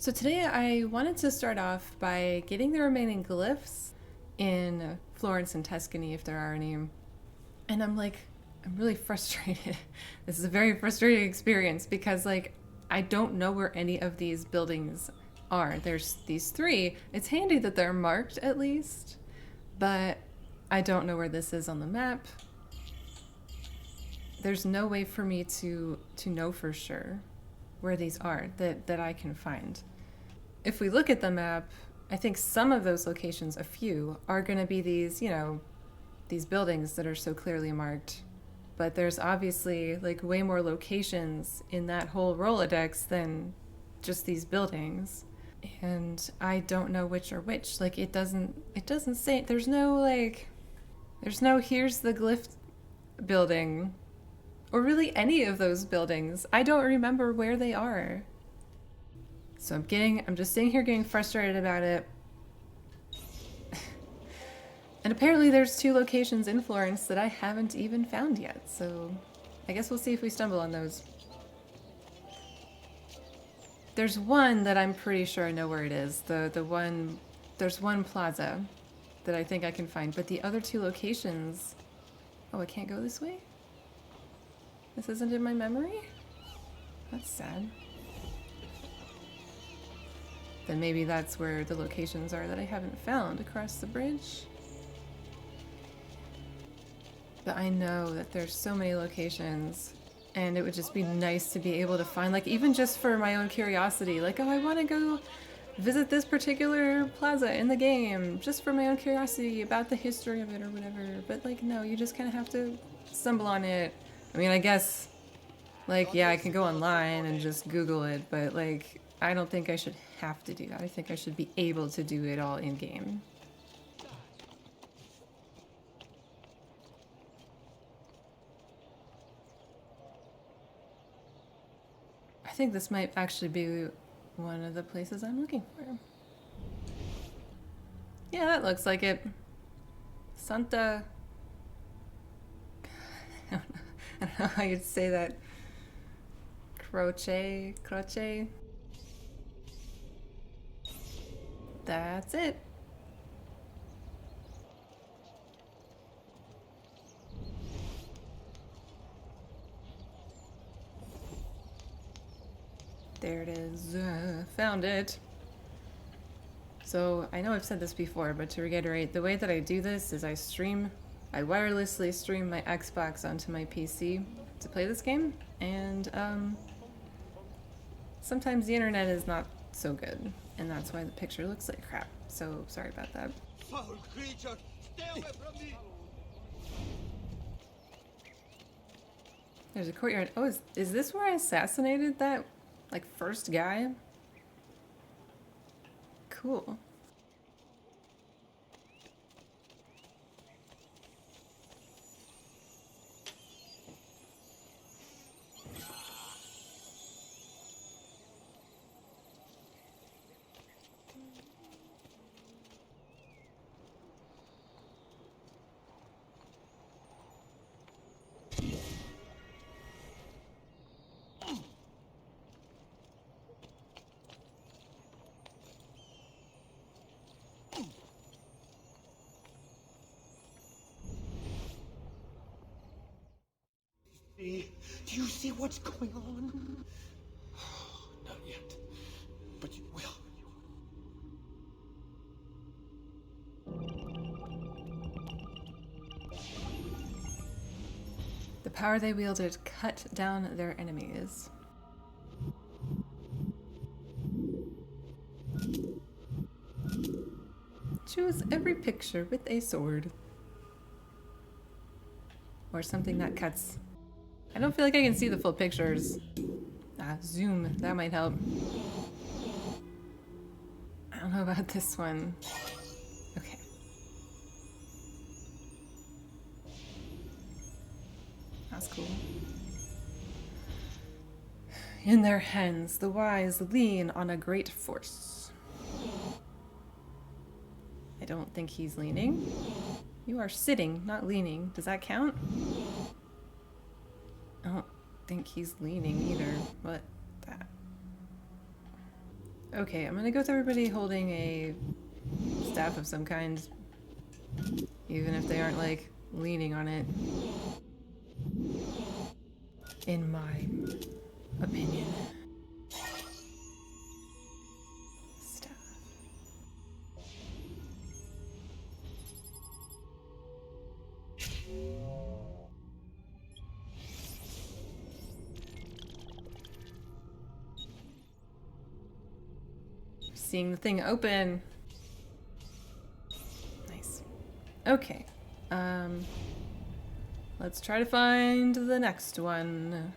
So today I wanted to start off by getting the remaining glyphs in Florence and Tuscany, if there are any. And I'm really frustrated. This is a very frustrating experience because, I don't know where any of these buildings are. There's these three. It's handy that they're marked at least, but I don't know where this is on the map. There's no way for me to know for sure where these are that I can find. If we look at the map, I think some of those locations, a few, are going to be these, these buildings that are so clearly marked. But there's obviously way more locations in that whole Rolodex than just these buildings. And I don't know which are which. It doesn't say, there's no here's the glyph building or really any of those buildings. I don't remember where they are. So I'm just sitting here getting frustrated about it. And apparently there's two locations in Florence that I haven't even found yet, so I guess we'll see if we stumble on those. There's one that I'm pretty sure I know where it is. There's one plaza that I think I can find, but the other two locations... Oh, I can't go this way? This isn't in my memory? That's sad. Then maybe that's where the locations are that I haven't found across the bridge. But I know that there's so many locations, and it would just be nice to be able to find, even just for my own curiosity, oh, I want to go visit this particular plaza in the game, just for my own curiosity about the history of it or whatever. But no, you just kind of have to stumble on it. I mean, I guess, yeah, I can go online and just Google it, but I don't think I should have to do that. I think I should be able to do it all in-game. I think this might actually be one of the places I'm looking for. Yeah, that looks like it. Santa... I don't know how you'd say that. Croce? That's it. There it is. Found it. So, I know I've said this before, but to reiterate, the way that I do this is I wirelessly stream my Xbox onto my PC to play this game, and sometimes the internet is not so good, and that's why the picture looks like crap. So, sorry about that. Foul creature! Stay away from me! There's a courtyard. Oh, is this where I assassinated that, first guy? Cool. Do you see what's going on? Not yet, but you will. The power they wielded cut down their enemies. Choose every picture with a sword. Or something that cuts. I don't feel like I can see the full pictures. Zoom, that might help. I don't know about this one. Okay. That's cool. In their hands, the wise lean on a great force. I don't think he's leaning. You are sitting, not leaning. Does that count? I don't think he's leaning either. What? That. Okay, I'm gonna go with everybody holding a staff of some kind, even if they aren't like leaning on it. In my opinion. Staff. Seeing the thing open. Nice. Okay. Let's try to find the next one.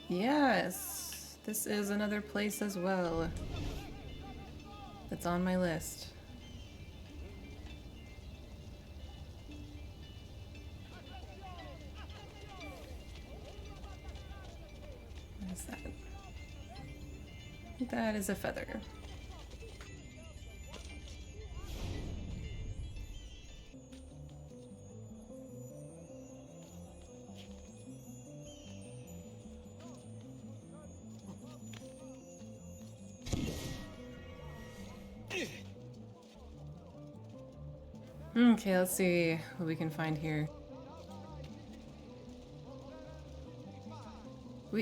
Yes, this is another place as well that's on my list. What is that? That is a feather. Okay, let's see what we can find here.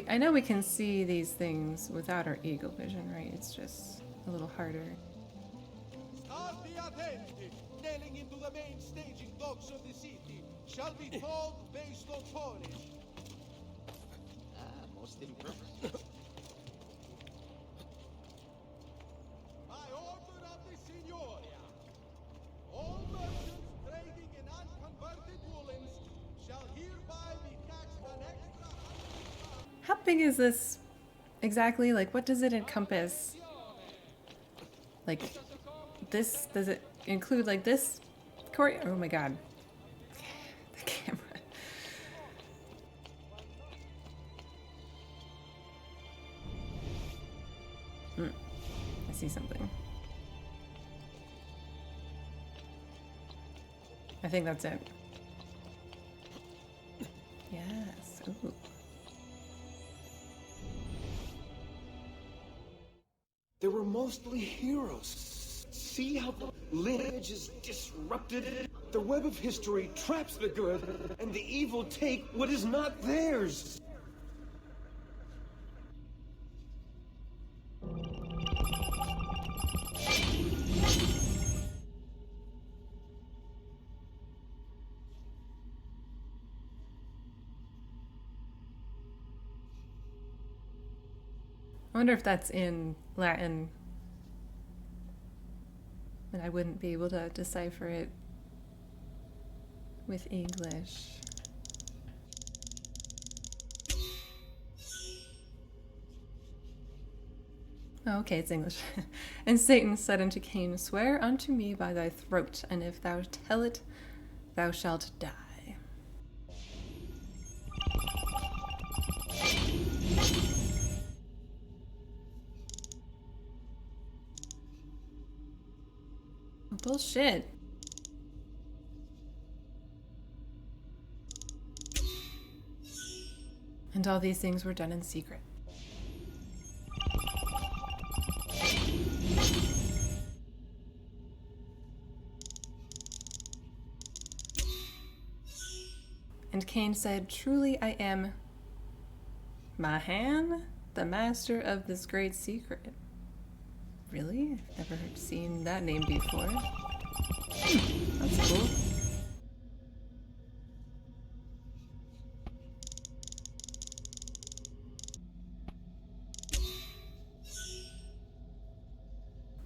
I know we can see these things without our eagle vision, right? It's just a little harder. Starti attenti! Nailing into the main staging docks of the city shall be told based on Polish. Most imperfect. By order of the Signoria, all merchants trading in unconverted woolens shall hereby be taxed an extra How big is this exactly? Like, what does it encompass? Like, this, does it include like this court? Oh my god. The camera. I see something. I think that's it. Yes. Ooh. They were mostly heroes. See how the lineage is disrupted? The web of history traps the good, and the evil take what is not theirs. I wonder if that's in Latin. And I wouldn't be able to decipher it with English. Oh, okay, it's English. And Satan said unto Cain, Swear unto me by thy throat, and if thou tell it, thou shalt die. Bullshit. And all these things were done in secret. And Cain said, Truly I am Mahan, the master of this great secret. Really? I've never seen that name before. That's cool.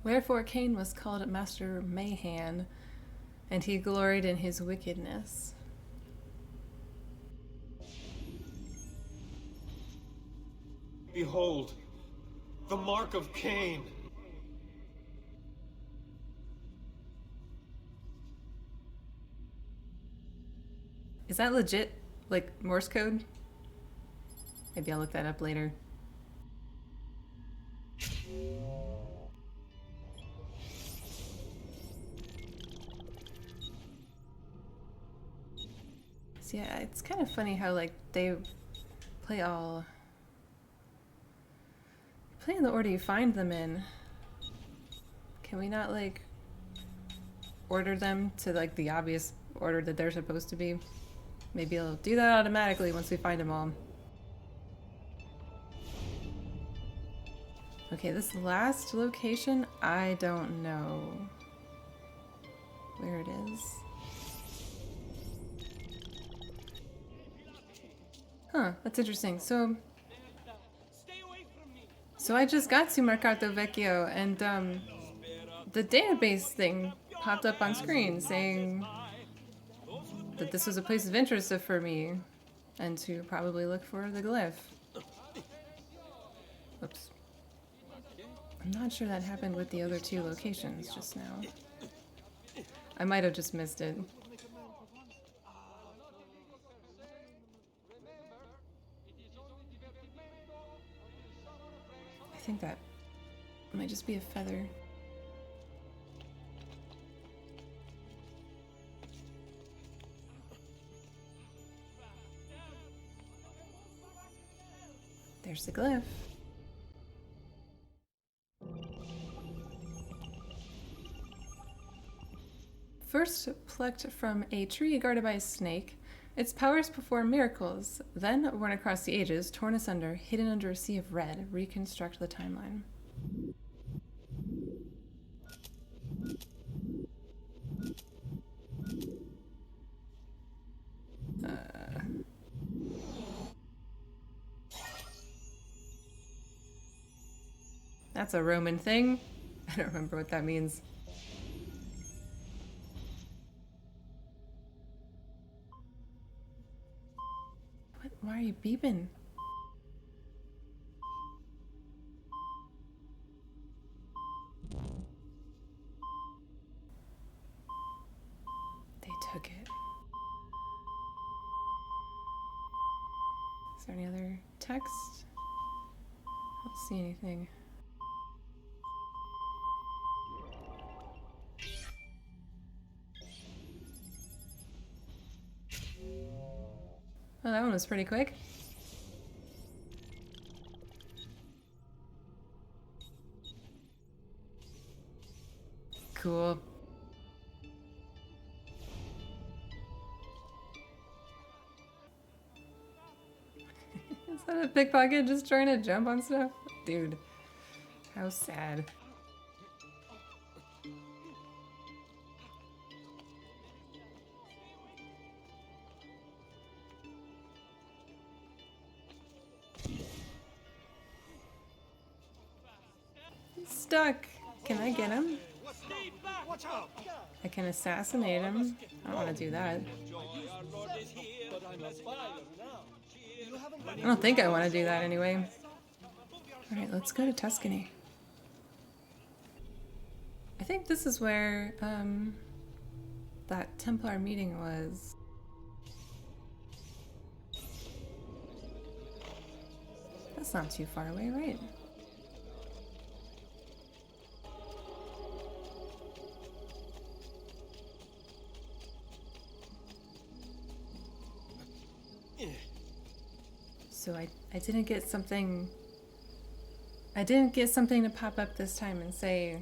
Wherefore Cain was called Master Mahan, and he gloried in his wickedness. Behold, the mark of Cain. Is that legit, like, Morse code? Maybe I'll look that up later. See, it's kind of funny how like they play in the order you find them in. Can we not like order them to like the obvious order that they're supposed to be? Maybe it'll do that automatically once we find them all. Okay, this last location, I don't know where it is. Huh, that's interesting. So I just got to Mercato Vecchio, and the database thing popped up on screen saying that this was a place of interest for me, and to probably look for the glyph. Oops. I'm not sure that happened with the other two locations just now. I might have just missed it. I think that might just be a feather. There's the glyph. First plucked from a tree guarded by a snake, its powers perform miracles, then, worn across the ages, torn asunder, hidden under a sea of red, reconstruct the timeline. That's a Roman thing. I don't remember what that means. What? Why are you beeping? They took it. Is there any other text? I don't see anything. Oh, that one was pretty quick. Cool. Is that a pickpocket just trying to jump on stuff? Dude, how sad. He's stuck. Can I get him? I can assassinate him. I don't want to do that. I don't think I want to do that anyway. Alright, let's go to Tuscany. I think this is where that Templar meeting was. That's not too far away, right? So I didn't get something to pop up this time and say,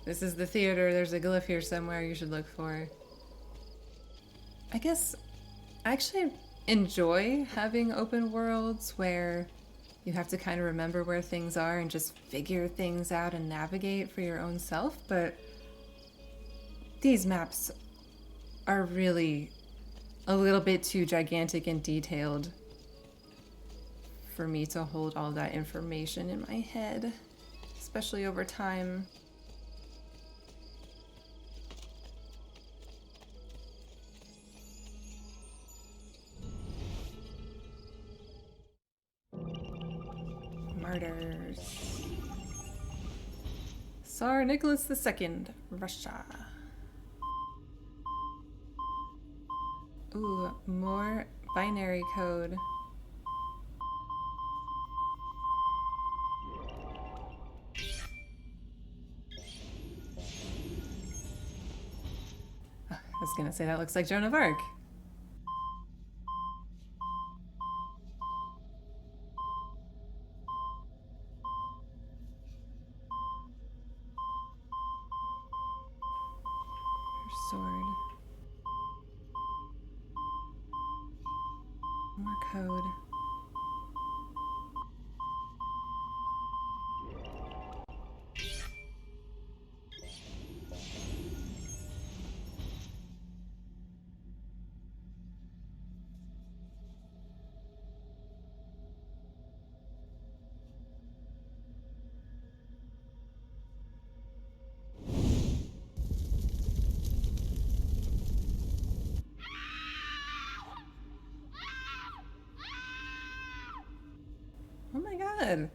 this is the theater, there's a glyph here somewhere you should look for. I guess I actually enjoy having open worlds where you have to kind of remember where things are and just figure things out and navigate for your own self, but these maps are really a little bit too gigantic and detailed for me to hold all that information in my head, especially over time. Martyrs. Tsar Nicholas II, Russia. Ooh, more binary code. I was gonna say that looks like Joan of Arc. Sword. More code. Oh my god.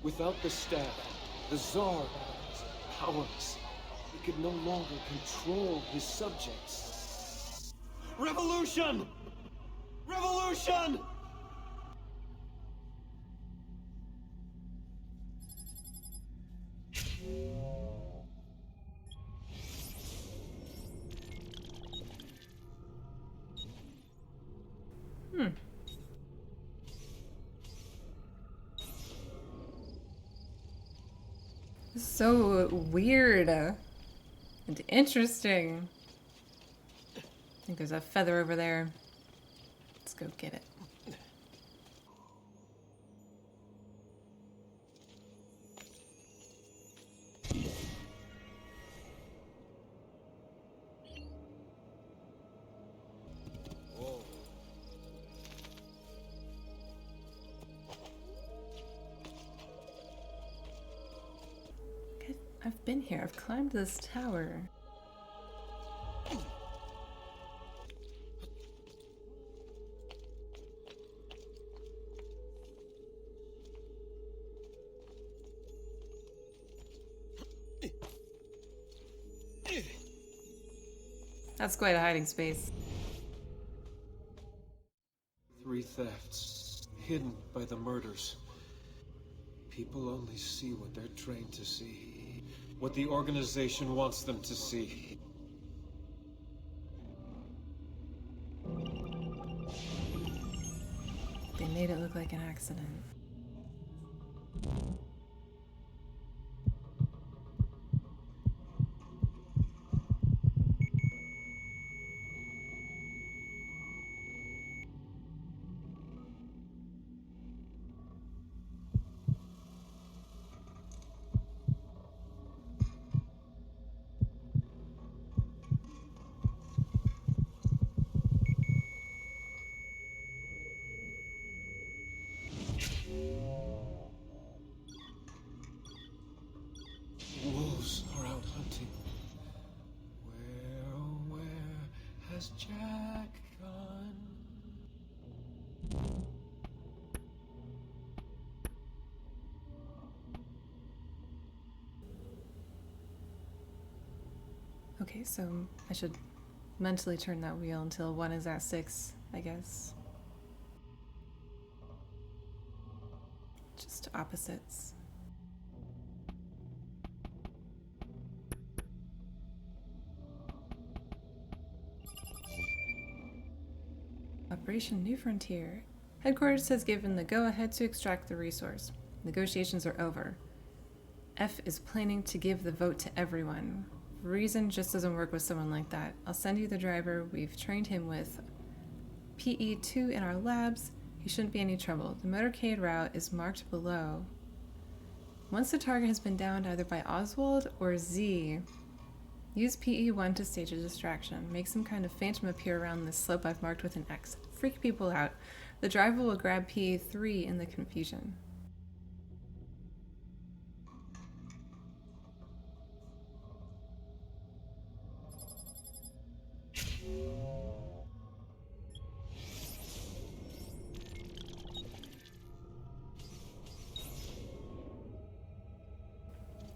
Without the staff, the Tsar is powerless. He could no longer control his subjects. Revolution! Revolution! So weird and interesting. I think there's a feather over there. Let's go get it. I've been here. I've climbed this tower. That's quite a hiding space. 3 thefts, hidden by the murders. People only see what they're trained to see, what the organization wants them to see. They made it look like an accident. Wolves are out hunting. Where, oh where has Jack gone? Okay, so I should mentally turn that wheel until 1 is at 6, I guess. Just opposites. Operation New Frontier. Headquarters has given the go-ahead to extract the resource. Negotiations are over. F is planning to give the vote to everyone. Reason just doesn't work with someone like that. I'll send you the driver we've trained him with. PE2 in our labs. He shouldn't be any trouble. The motorcade route is marked below. Once the target has been downed either by Oswald or Z, use PE1 to stage a distraction. Make some kind of phantom appear around this slope I've marked with an X. Freak people out. The driver will grab PE3 in the confusion.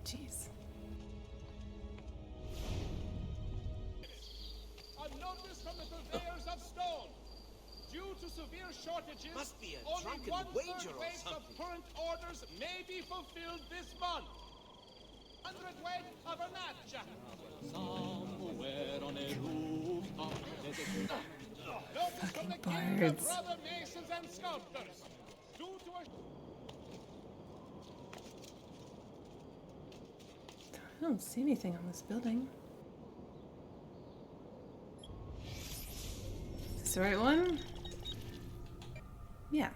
Jeez. A notice from the purveyors of stone. Due to severe shortages, Must be a only drunken 1/3 wager or weight of something. current orders may be fulfilled this month. 100 weight of a natcha. Somewhere on a rooftop. Notice from the Guild of Bards. Brother Masons and Sculptors. Due to a I don't see anything on this building. Is this the right one? Yeah.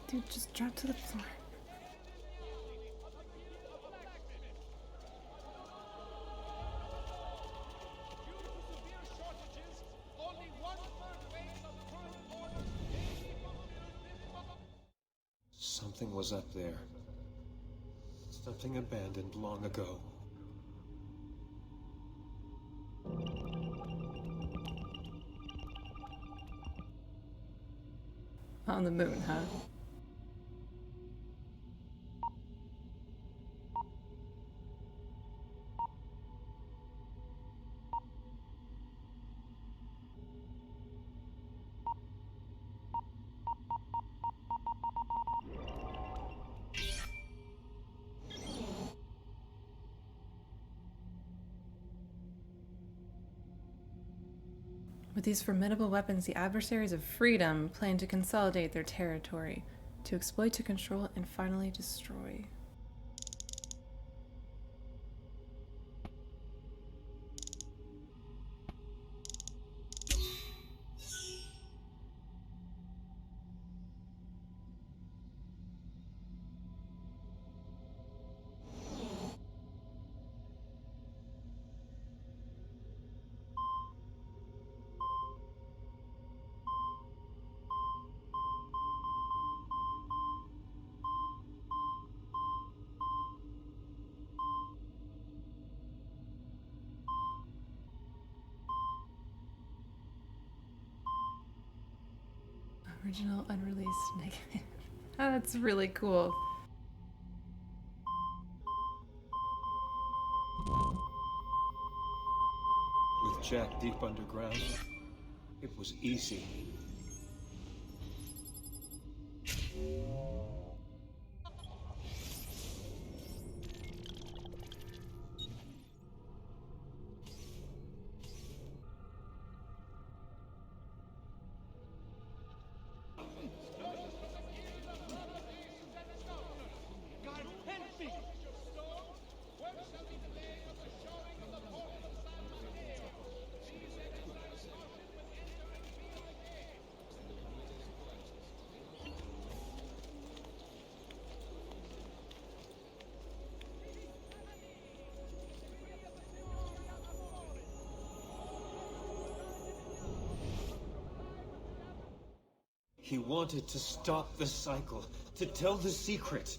Dude, just drop to the floor. Something was up there. Something abandoned long ago. On the moon, huh? With these formidable weapons, the adversaries of freedom plan to consolidate their territory, to exploit, to control, and finally destroy. Original unreleased negative. Oh, that's really cool. With Jack deep underground, it was easy. He wanted to stop the cycle, to tell the secret.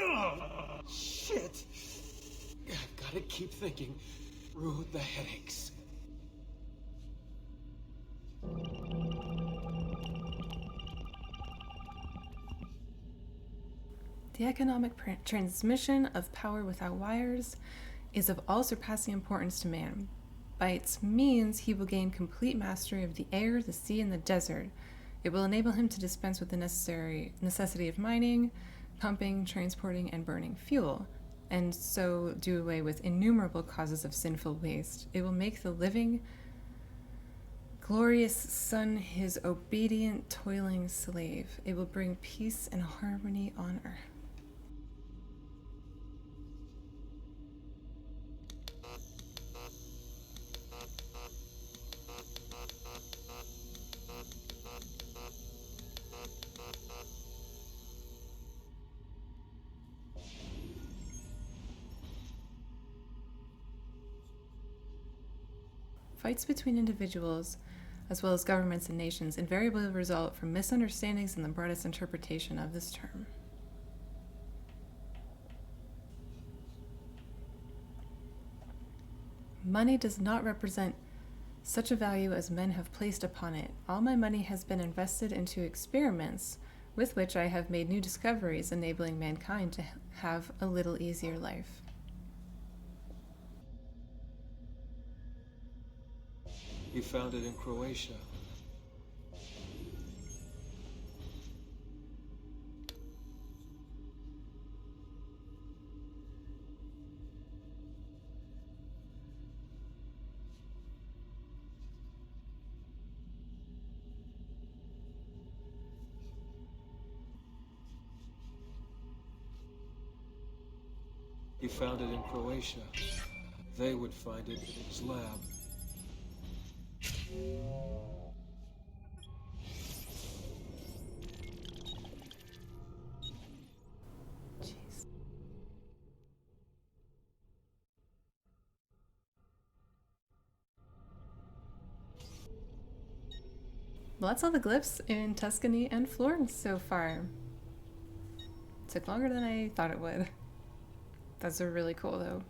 Ugh, shit! I've gotta keep thinking through the headaches. The economic transmission of power without wires is of all surpassing importance to man. By its means, he will gain complete mastery of the air, the sea, and the desert. It will enable him to dispense with the necessity of mining, pumping, transporting, and burning fuel, and so do away with innumerable causes of sinful waste. It will make the living, glorious son his obedient, toiling slave. It will bring peace and harmony on earth. Fights between individuals, as well as governments and nations, invariably result from misunderstandings in the broadest interpretation of this term. Money does not represent such a value as men have placed upon it. All my money has been invested into experiments with which I have made new discoveries, enabling mankind to have a little easier life. He found it in Croatia. He found it in Croatia. They would find it in his lab. Jeez. Well, that's all the glyphs in Tuscany and Florence so far. Took longer than I thought it would. Those are really cool, though.